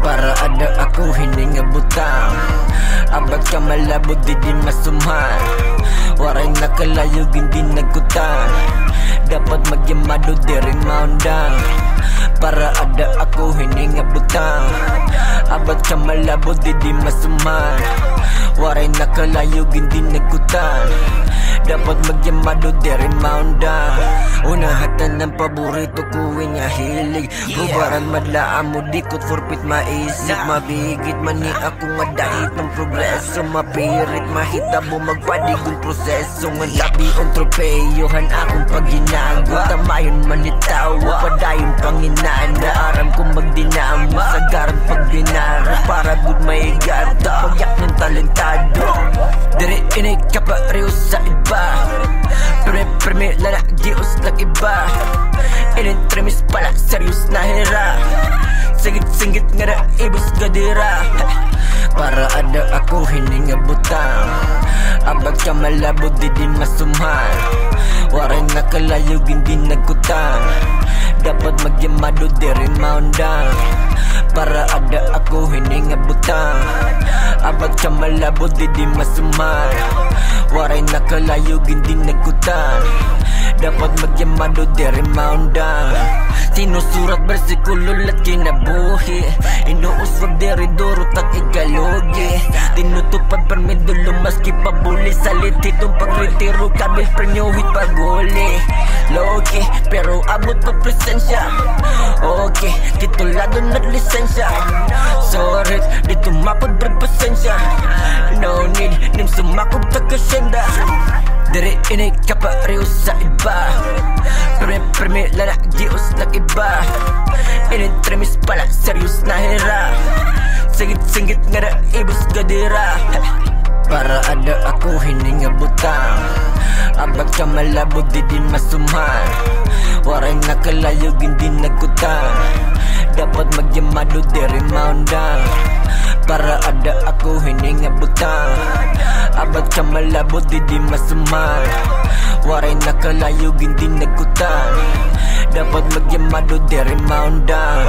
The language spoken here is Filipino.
Para ada ako hiningabutang abag ka malabot di masuman. Waray nakalayo hindi nagkutang. Dapat magyamado di rin maundang. Para ada ako hiningabutang abag ka malabot di masuman. Waray nakalayo hindi nagkutang. Dapat magyamado di rin maundang. Unahatan ng paborito ko nga hilig. Bubaran madlaan mo dikot forfeit maisip. Mabigit man ni ako nga dahit ng progreso. Mapirit mahitabo magpadigong proseso. Nga labi ang tropeyohan akong paginago. Tamayon manitawa padayon panginaan. Naaram kong magdinamo sa garang pagbinara. Para good may gata pagyak ng talentado. Dire inay kapareho sa iba. Preme lala Diyos lang iba. Inintremis pala serious na hira. Sigit-singit nga na ibus gadira. Para ada ako hiningabutang abag ka malabot di masuman. Waray nakalayo hindi nagkutang. Dapat magyamado di rin maundang. Para ada ako hiningabutang abag ka malabot di masuman. Waray nakalayo hindi nagkutang. Dapat magyamado di rin maundang. Sinusurat bersikulo lat kinabuhi. Inuuswag di rin durot at ikalogi. Tinutupad permidulo maski pabuli. Salit itong pagretiro kabil prenyohit paguli. Loki pero abot pa presensya. Okay, titulado na lisensya. Sorry, di tumapod berpasensya. No need, nim sumakog tagasyenda. Dire inay kapareho sa iba. Preme lala Diyos lang iba. Inintremis pala serious na hira. Singit-singit nga na ibus gadira. Para ada ako hiningabutang abag ka malabot di masuman. Waray nakalayo hindi nagkutang. Dapat magyamado di rin maundang. Para ada ako hiningabutang abag ka malabot di masuman. Waray nakalayo hindi nagkutang. Dapat magyamado di rin maundang.